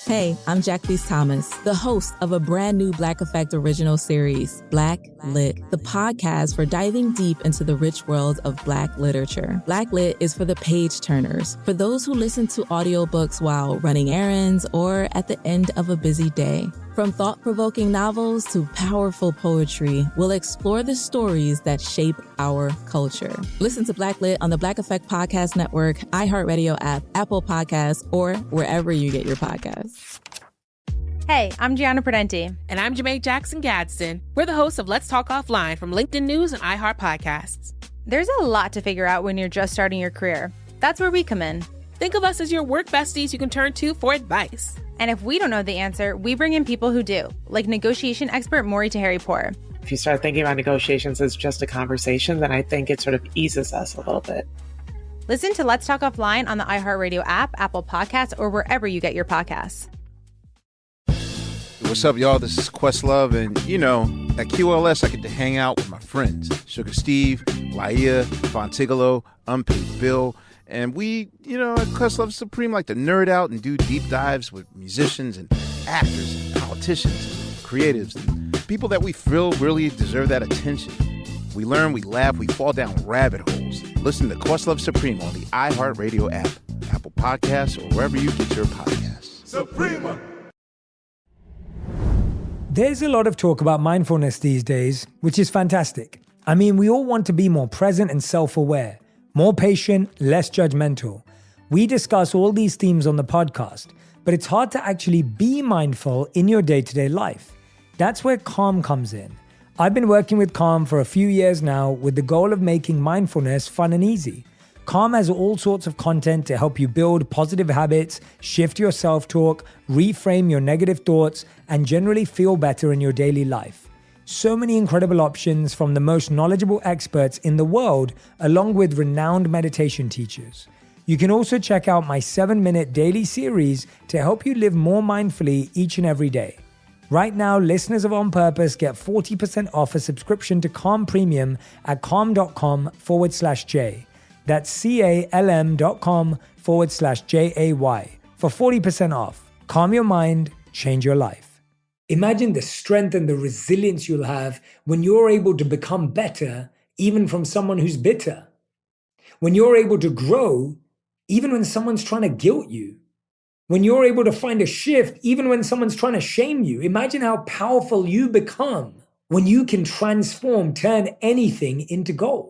Hey, I'm Jacqueline Thomas, the host of a brand new Black Effect original series, Black Lit, the podcast for diving deep into the rich world of Black literature. Black Lit is for the page turners, for those who listen to audiobooks while running errands or at the end of a busy day. From thought-provoking novels to powerful poetry, we'll explore the stories that shape our culture. Listen to Black Lit on the Black Effect Podcast Network, iHeartRadio app, Apple Podcasts, or wherever you get your podcasts. Hey, I'm Gianna Prudenti. And I'm Jamae Jackson Gadsden. We're the hosts of Let's Talk Offline from LinkedIn News and iHeart Podcasts. There's a lot to figure out when you're just starting your career. That's where we come in. Think of us as your work besties you can turn to for advice. And if we don't know the answer, we bring in people who do, like negotiation expert Maury Taheri-Poor. If you start thinking about negotiations as just a conversation, then I think it sort of eases us a little bit. Listen to Let's Talk Offline on the iHeartRadio app, Apple Podcasts, or wherever you get your podcasts. What's up, y'all? This is Questlove, and at QLS, I get to hang out with my friends, Sugar Steve, Laia, Fontigolo, Unpaid Bill, and we, at Questlove Supreme, like to nerd out and do deep dives with musicians and actors and politicians, creatives, and people that we feel really deserve that attention. We learn, we laugh, we fall down rabbit holes. Listen to Questlove Supreme on the iHeartRadio app, Apple Podcasts, or wherever you get your podcasts. Suprema! There's a lot of talk about mindfulness these days, which is fantastic. I mean, we all want to be more present and self-aware, more patient, less judgmental. We discuss all these themes on the podcast, but it's hard to actually be mindful in your day-to-day life. That's where Calm comes in. I've been working with Calm for a few years now with the goal of making mindfulness fun and easy. Calm has all sorts of content to help you build positive habits, shift your self-talk, reframe your negative thoughts, and generally feel better in your daily life. So many incredible options from the most knowledgeable experts in the world, along with renowned meditation teachers. You can also check out my 7-minute daily series to help you live more mindfully each and every day. Right now, listeners of On Purpose get 40% off a subscription to Calm Premium at calm.com/J. That's calm.com/JAY for 40% off. Calm your mind, change your life. Imagine the strength and the resilience you'll have when you're able to become better, even from someone who's bitter. When you're able to grow, even when someone's trying to guilt you. When you're able to find a shift, even when someone's trying to shame you. Imagine how powerful you become when you can transform, turn anything into gold.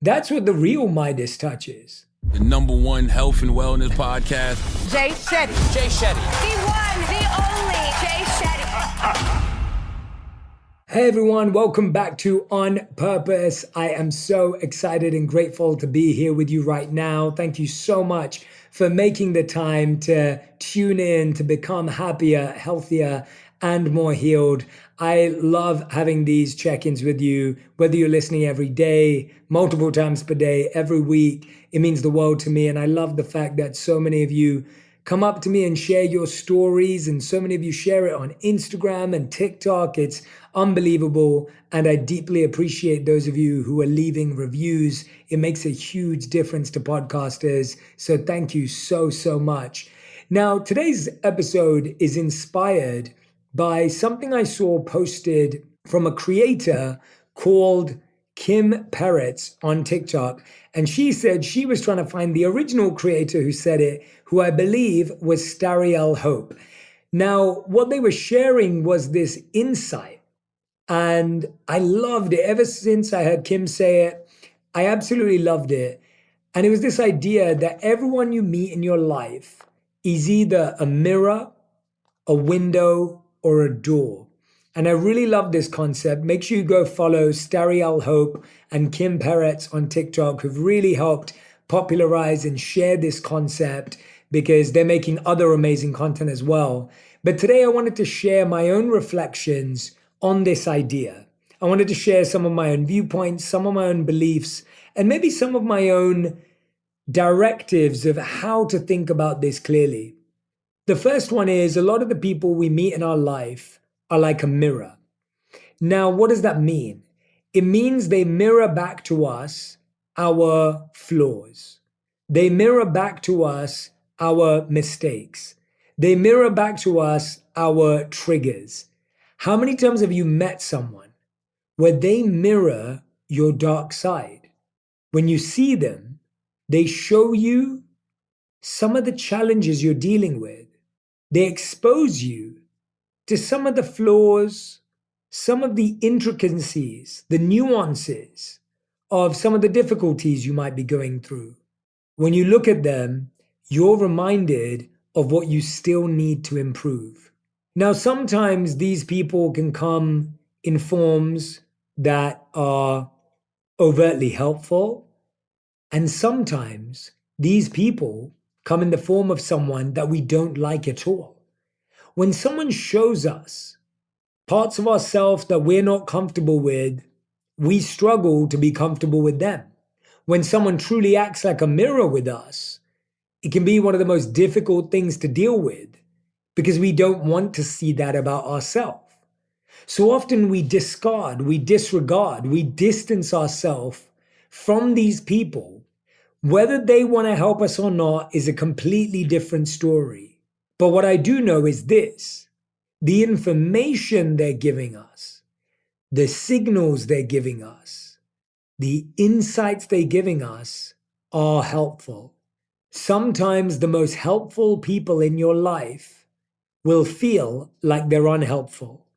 That's what the real Midas touch is. The #1 health and wellness podcast. Jay Shetty. Jay Shetty. The one, the only Jay Shetty. Hey everyone, welcome back to On Purpose. I am so excited and grateful to be here with you right now. Thank you so much for making the time to tune in to become happier, healthier, and more healed. I love having these check-ins with you, whether you're listening every day, multiple times per day, every week. It means the world to me. And I love the fact that so many of you come up to me and share your stories, and so many of you share it on Instagram and TikTok. It's unbelievable. And I deeply appreciate those of you who are leaving reviews. It makes a huge difference to podcasters. So thank you so, so much. Now, today's episode is inspired by something I saw posted from a creator called Kim Peretz on TikTok. And she said she was trying to find the original creator who said it, who I believe was Stariel Hope. Now, what they were sharing was this insight. And I loved it. Ever since I heard Kim say it, I absolutely loved it. And it was this idea that everyone you meet in your life is either a mirror, a window, or a door. And I really love this concept. Make sure you go follow Stariel Hope and Kim Peretz on TikTok, who've really helped popularize and share this concept because they're making other amazing content as well. But today I wanted to share my own reflections on this idea. I wanted to share some of my own viewpoints, some of my own beliefs, and maybe some of my own directives of how to think about this clearly. The first one is a lot of the people we meet in our life are like a mirror. Now, what does that mean? It means they mirror back to us our flaws. They mirror back to us our mistakes. They mirror back to us our triggers. How many times have you met someone where they mirror your dark side? When you see them, they show you some of the challenges you're dealing with. They expose you to some of the flaws, some of the intricacies, the nuances of some of the difficulties you might be going through. When you look at them, you're reminded of what you still need to improve. Now, sometimes these people can come in forms that are overtly helpful, and sometimes these people come in the form of someone that we don't like at all. When someone shows us parts of ourselves that we're not comfortable with, we struggle to be comfortable with them. When someone truly acts like a mirror with us, it can be one of the most difficult things to deal with because we don't want to see that about ourselves. So often we discard, we disregard, we distance ourselves from these people. Whether they want to help us or not is a completely different story. But what I do know is this: the information they're giving us, the signals they're giving us, the insights they're giving us are helpful. Sometimes the most helpful people in your life will feel like they're unhelpful.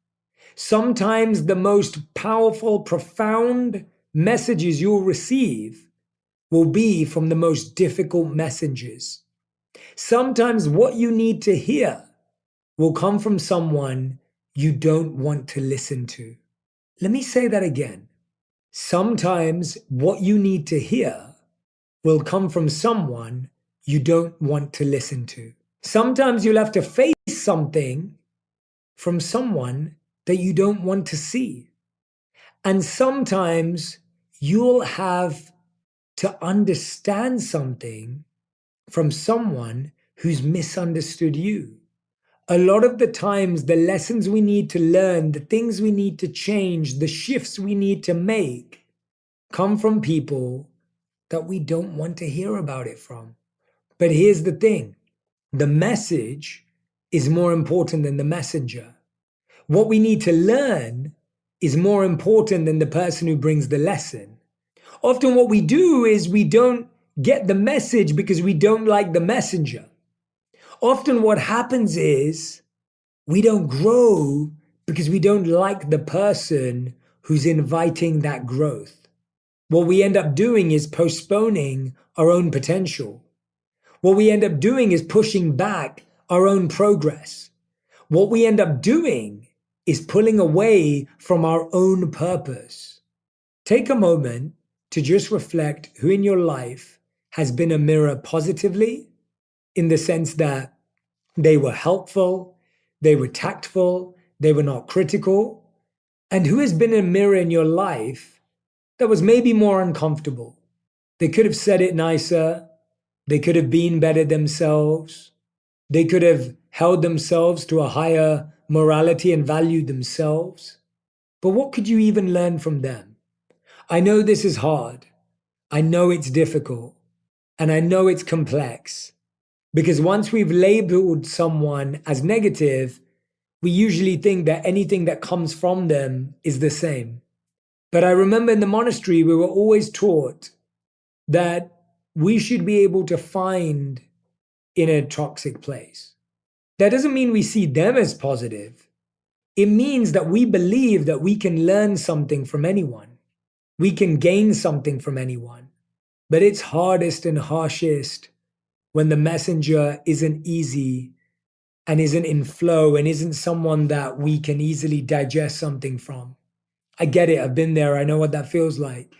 Sometimes the most powerful, profound messages you'll receive will be from the most difficult messengers. Sometimes what you need to hear will come from someone you don't want to listen to. Let me say that again. Sometimes what you need to hear will come from someone you don't want to listen to. Sometimes you'll have to face something from someone that you don't want to see. And sometimes you'll have to understand something from someone who's misunderstood you. A lot of the times, the lessons we need to learn, the things we need to change, the shifts we need to make come from people that we don't want to hear about it from. But here's the thing: the message is more important than the messenger. What we need to learn is more important than the person who brings the lesson. Often what we do is we don't get the message because we don't like the messenger. Often what happens is we don't grow because we don't like the person who's inviting that growth. What we end up doing is postponing our own potential. What we end up doing is pushing back our own progress. What we end up doing is pulling away from our own purpose. Take a moment to just reflect who in your life has been a mirror positively, in the sense that they were helpful, they were tactful, they were not critical, and who has been a mirror in your life that was maybe more uncomfortable. They could have said it nicer, they could have been better themselves, they could have held themselves to a higher morality and valued themselves. But what could you even learn from them? I know this is hard. I know it's difficult. And I know it's complex. Because once we've labeled someone as negative, we usually think that anything that comes from them is the same. But I remember in the monastery, we were always taught that we should be able to find in a toxic place. That doesn't mean we see them as positive. It means that we believe that we can learn something from anyone. We can gain something from anyone. But it's hardest and harshest when the messenger isn't easy and isn't in flow and isn't someone that we can easily digest something from. I get it. I've been there. I know what that feels like.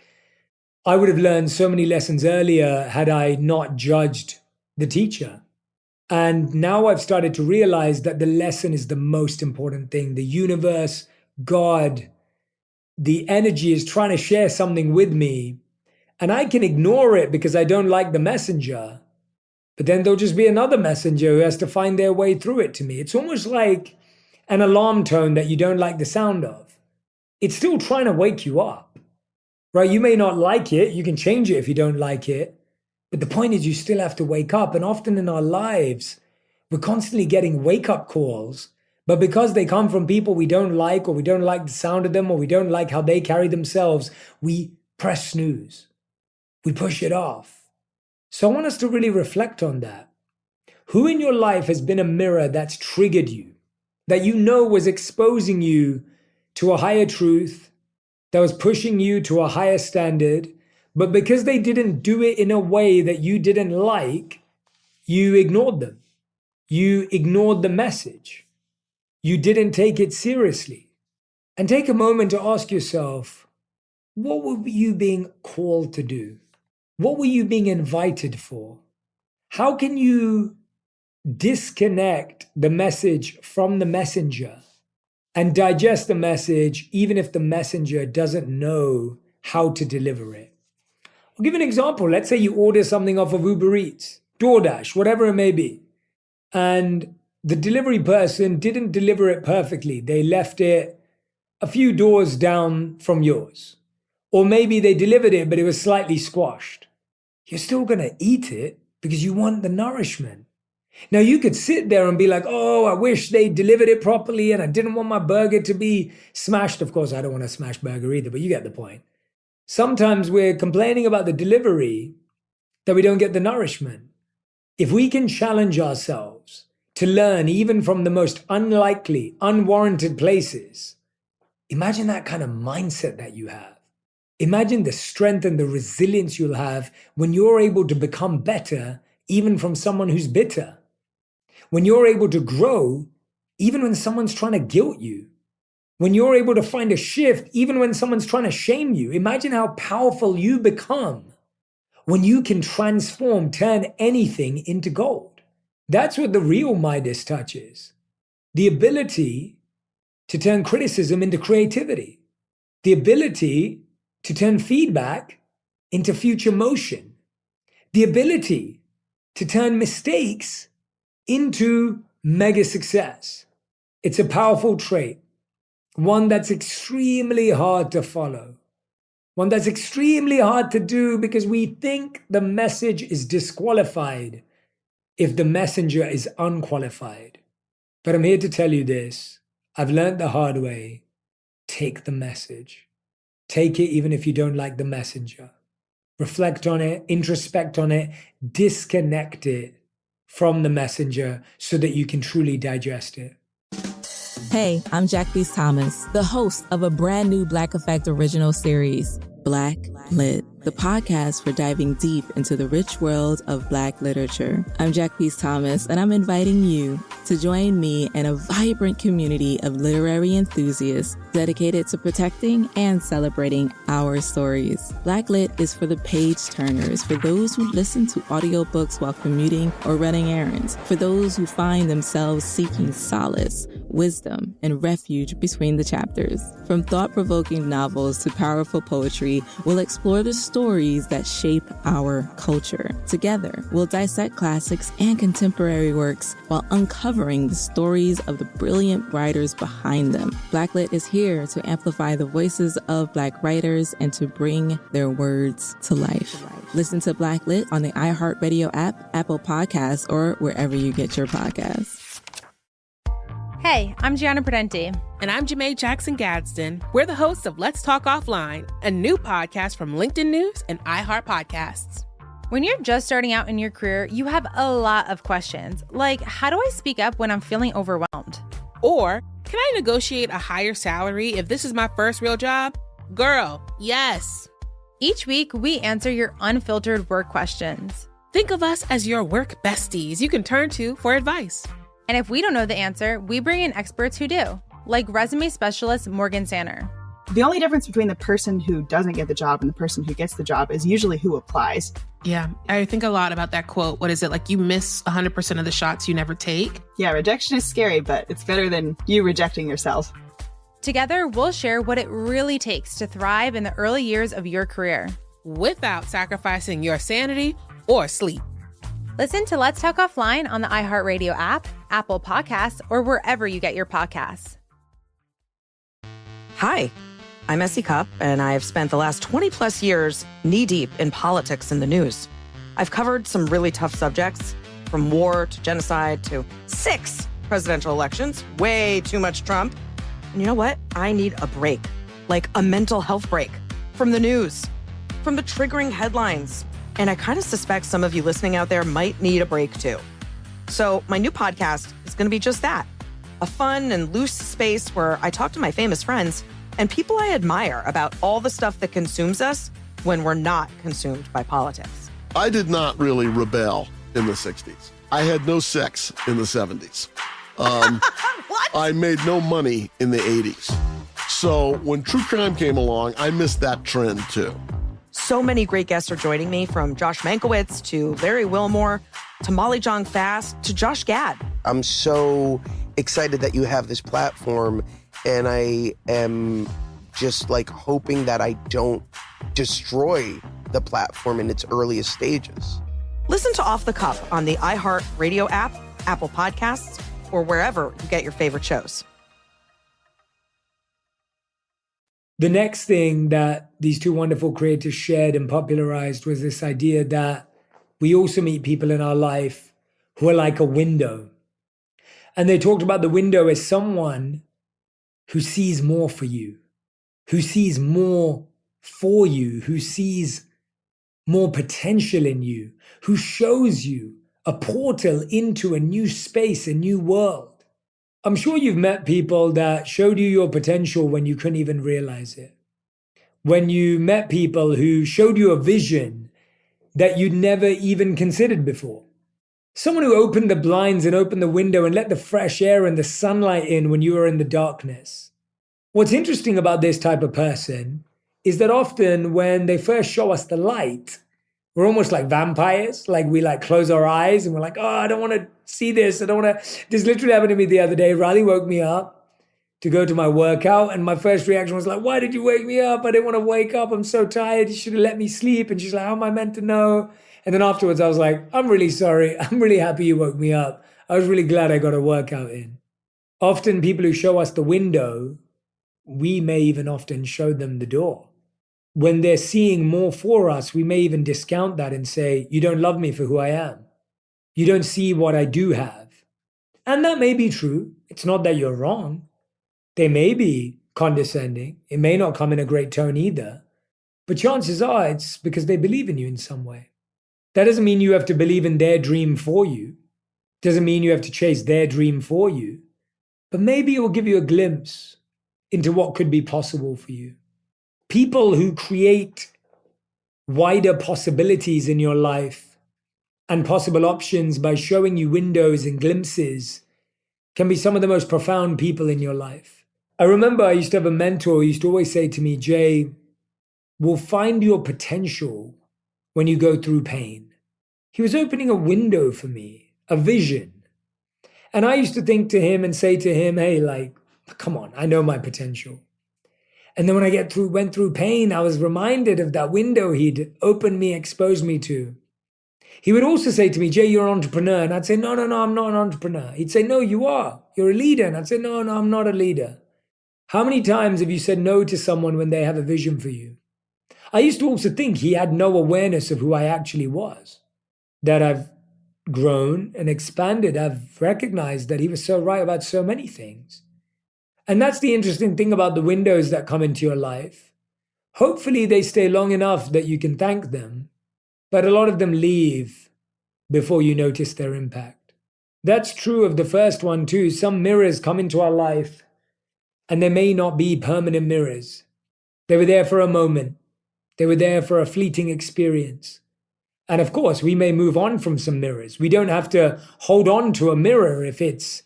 I would have learned so many lessons earlier had I not judged the teacher. And now I've started to realize that the lesson is the most important thing. The universe, God, the energy is trying to share something with me. And I can ignore it because I don't like the messenger. But then there'll just be another messenger who has to find their way through it to me. It's almost like an alarm tone that you don't like the sound of. It's still trying to wake you up, right? You may not like it. You can change it if you don't like it. But the point is you still have to wake up. And often in our lives, We're constantly getting wake-up calls, but because they come from people we don't like, or we don't like the sound of them, or we don't like how they carry themselves, we press snooze. We push it off. So I want us to really reflect on that. Who in your life has been a mirror that's triggered you, that you know was exposing you to a higher truth, that was pushing you to a higher standard, but because they didn't do it in a way that you didn't like, you ignored them. You ignored the message. You didn't take it seriously. And take a moment to ask yourself, what were you being called to do? What were you being invited for? How can you disconnect the message from the messenger and digest the message even if the messenger doesn't know how to deliver it? I'll give an example. Let's say you order something off of Uber Eats, DoorDash, whatever it may be, and the delivery person didn't deliver it perfectly. They left it a few doors down from yours. Or maybe they delivered it, but it was slightly squashed. You're still going to eat it because you want the nourishment. Now, you could sit there and be like, oh, I wish they delivered it properly and I didn't want my burger to be smashed. Of course, I don't want a smashed burger either, but you get the point. Sometimes we're complaining about the delivery that we don't get the nourishment. If we can challenge ourselves to learn even from the most unlikely, unwarranted places, imagine that kind of mindset that you have. Imagine the strength and the resilience you'll have when you're able to become better even from someone who's bitter. When you're able to grow even when someone's trying to guilt you. When you're able to find a shift even when someone's trying to shame you. Imagine how powerful you become when you can transform, turn anything into gold. That's what the real Midas touch is. The ability to turn criticism into creativity. The ability to turn feedback into future motion. The ability to turn mistakes into mega success. It's a powerful trait. One that's extremely hard to follow. One that's extremely hard to do because we think the message is disqualified if the messenger is unqualified. But I'm here to tell you this. I've learned the hard way. Take the message. Take it even if you don't like the messenger. Reflect on it, introspect on it, disconnect it from the messenger so that you can truly digest it. Hey, I'm Jacqueline Thomas, the host of a brand new Black Effect original series, Black Lit, the podcast for diving deep into the rich world of Black literature. I'm Jacqueline Thomas, and I'm inviting you to join me in a vibrant community of literary enthusiasts dedicated to protecting and celebrating our stories. Black Lit is for the page turners, for those who listen to audiobooks while commuting or running errands, for those who find themselves seeking solace, wisdom, and refuge between the chapters. From thought-provoking novels to powerful poetry, we'll explore the stories that shape our culture. Together, we'll dissect classics and contemporary works while uncovering the stories of the brilliant writers behind them. Black Lit is here to amplify the voices of Black writers and to bring their words to life. Listen to Black Lit on the iHeartRadio app, Apple Podcasts, or wherever you get your podcasts. Hey, I'm Gianna Prudenti. And I'm Janae Jackson-Gadsden. We're the hosts of Let's Talk Offline, a new podcast from LinkedIn News and iHeart Podcasts. When you're just starting out in your career, you have a lot of questions, like how do I speak up when I'm feeling overwhelmed? Or, can I negotiate a higher salary if this is my first real job? Girl, yes. Each week, we answer your unfiltered work questions. Think of us as your work besties you can turn to for advice. And if we don't know the answer, we bring in experts who do, like resume specialist Morgan Sanner. The only difference between the person who doesn't get the job and the person who gets the job is usually who applies. Yeah, I think a lot about that quote. What is it? Like you miss 100% of the shots you never take? Yeah, rejection is scary, but it's better than you rejecting yourself. Together, we'll share what it really takes to thrive in the early years of your career. Without sacrificing your sanity or sleep. Listen to Let's Talk Offline on the iHeartRadio app, Apple Podcasts, or wherever you get your podcasts. Hi, I'm Essie Cupp, and I've spent the last 20 plus years knee-deep in politics and the news. I've covered some really tough subjects, from war to genocide to 6 presidential elections, way too much Trump. And you know what? I need a break, like a mental health break from the news, from the triggering headlines. And I kind of suspect some of you listening out there might need a break too. So my new podcast is going to be just that, a fun and loose space where I talk to my famous friends and people I admire about all the stuff that consumes us when we're not consumed by politics. I did not really rebel in the 60s. I had no sex in the 70s. What? I made no money in the 80s. So when true crime came along, I missed that trend too. So many great guests are joining me, from Josh Mankiewicz to Larry Wilmore to Molly Jong Fast to Josh Gad. I'm so excited that you have this platform, and I am just like hoping that I don't destroy the platform in its earliest stages. Listen to Off the Cuff on the iHeart Radio app, Apple Podcasts, or wherever you get your favorite shows. The next thing that these two wonderful creators shared and popularized was this idea that we also meet people in our life who are like a window. And they talked about the window as someone who sees more for you, who sees more for you, who sees more potential in you, who shows you a portal into a new space, a new world. I'm sure you've met people that showed you your potential when you couldn't even realize it. When you met people who showed you a vision that you'd never even considered before. Someone who opened the blinds and opened the window and let the fresh air and the sunlight in when you were in the darkness. What's interesting about this type of person is that often when they first show us the light, we're almost like vampires. Like we close our eyes and we're like, oh, I don't want to see this. I don't want to. This literally happened to me the other day. Riley woke me up to go to my workout. And my first reaction was like, why did you wake me up? I didn't want to wake up. I'm so tired. You should have let me sleep. And she's like, how am I meant to know? And then afterwards I was like, I'm really sorry. I'm really happy you woke me up. I was really glad I got a workout in. Often people who show us the window, we may even often show them the door. When they're seeing more for us, we may even discount that and say, you don't love me for who I am. You don't see what I do have. And that may be true. It's not that you're wrong. They may be condescending. It may not come in a great tone either. But chances are it's because they believe in you in some way. That doesn't mean you have to believe in their dream for you. Doesn't mean you have to chase their dream for you. But maybe it will give you a glimpse into what could be possible for you. People who create wider possibilities in your life and possible options by showing you windows and glimpses can be some of the most profound people in your life. I remember I used to have a mentor who used to always say to me, Jay, we'll find your potential when you go through pain. He was opening a window for me, a vision. And I used to think to him and say to him, hey, come on, I know my potential. And then when I went through pain, I was reminded of that window he'd opened me, exposed me to. He would also say to me, Jay, you're an entrepreneur. And I'd say, no, I'm not an entrepreneur. He'd say, no, you are. You're a leader. And I'd say, no, I'm not a leader. How many times have you said no to someone when they have a vision for you? I used to also think he had no awareness of who I actually was. That I've grown and expanded. I've recognized that he was so right about so many things. And that's the interesting thing about the windows that come into your life. Hopefully they stay long enough that you can thank them, but a lot of them leave before you notice their impact. That's true of the first one too. Some mirrors come into our life and they may not be permanent mirrors. They were there for a moment. They were there for a fleeting experience. And of course, we may move on from some mirrors. We don't have to hold on to a mirror if it's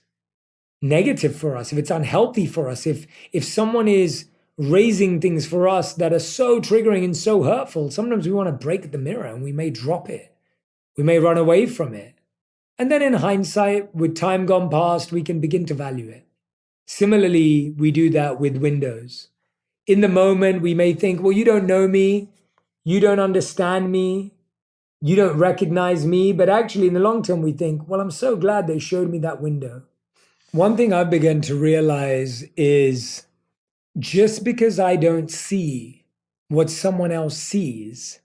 negative for us, if it's unhealthy for us, if someone is raising things for us that are so triggering and so hurtful, sometimes we want to break the mirror and we may drop it. We may run away from it. And then in hindsight, with time gone past, we can begin to value it. Similarly, we do that with windows. In the moment, we may think, well, you don't know me. You don't understand me. You don't recognize me. But actually, in the long term, we think, well, I'm so glad they showed me that window. One thing I've begun to realize is just because I don't see what someone else sees,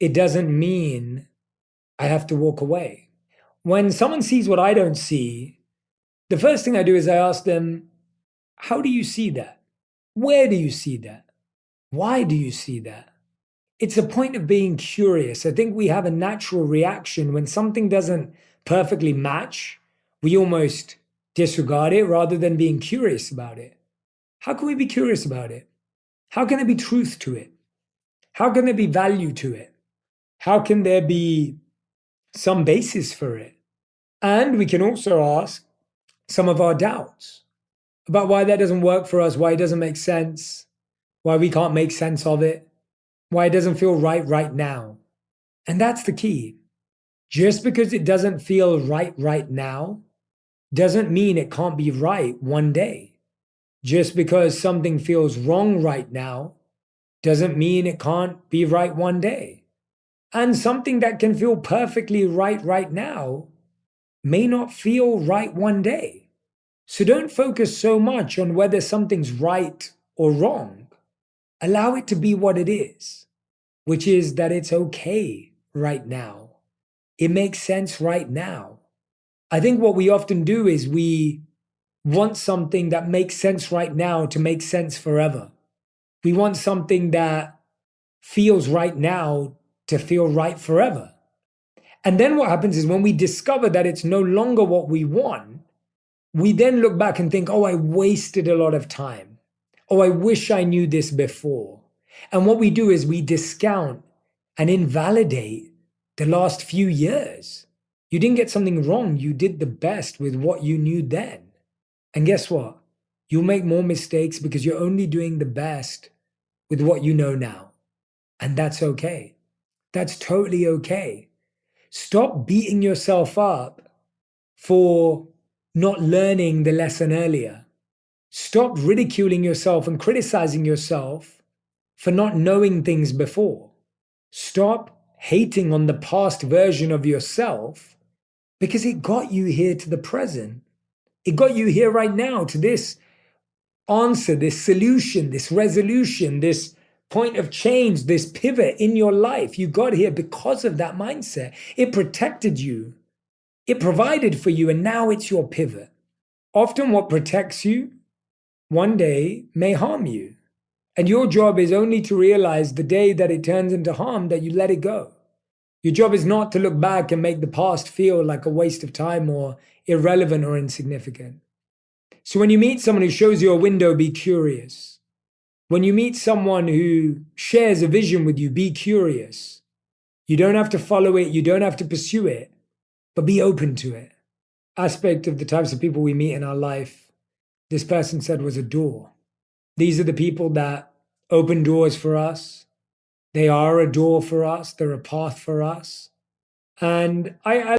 it doesn't mean I have to walk away. When someone sees what I don't see, the first thing I do is I ask them, how do you see that? Where do you see that? Why do you see that? It's a point of being curious. I think we have a natural reaction when something doesn't perfectly match. We almost disregard it rather than being curious about it. How can we be curious about it? How can there be truth to it? How can there be value to it? How can there be some basis for it? And we can also ask some of our doubts about why that doesn't work for us, why it doesn't make sense, why we can't make sense of it, why it doesn't feel right now. And that's the key. Just because it doesn't feel right now doesn't mean it can't be right one day. Just because something feels wrong right now doesn't mean it can't be right one day. And something that can feel perfectly right now may not feel right one day. So don't focus so much on whether something's right or wrong. Allow it to be what it is, which is that it's okay right now. It makes sense right now. I think what we often do is we want something that makes sense right now to make sense forever. We want something that feels right now to feel right forever. And then what happens is when we discover that it's no longer what we want, we then look back and think, oh, I wasted a lot of time. Oh, I wish I knew this before. And what we do is we discount and invalidate the last few years. You didn't get something wrong. You did the best with what you knew then. And guess what? You'll make more mistakes because you're only doing the best with what you know now. And that's okay. That's totally okay. Stop beating yourself up for not learning the lesson earlier. Stop ridiculing yourself and criticizing yourself for not knowing things before. Stop hating on the past version of yourself because it got you here to the present. It got you here right now to this answer, this solution, this resolution, this point of change, this pivot in your life. You got here because of that mindset. It protected you. It provided for you, and now it's your pivot. Often what protects you one day may harm you. And your job is only to realize the day that it turns into harm that you let it go. Your job is not to look back and make the past feel like a waste of time or irrelevant or insignificant. So when you meet someone who shows you a window, be curious. When you meet someone who shares a vision with you, be curious. You don't have to follow it, you don't have to pursue it, but be open to it. Aspect of the types of people we meet in our life, this person said, was a door. These are the people that open doors for us. They are a door for us. They're a path for us. And I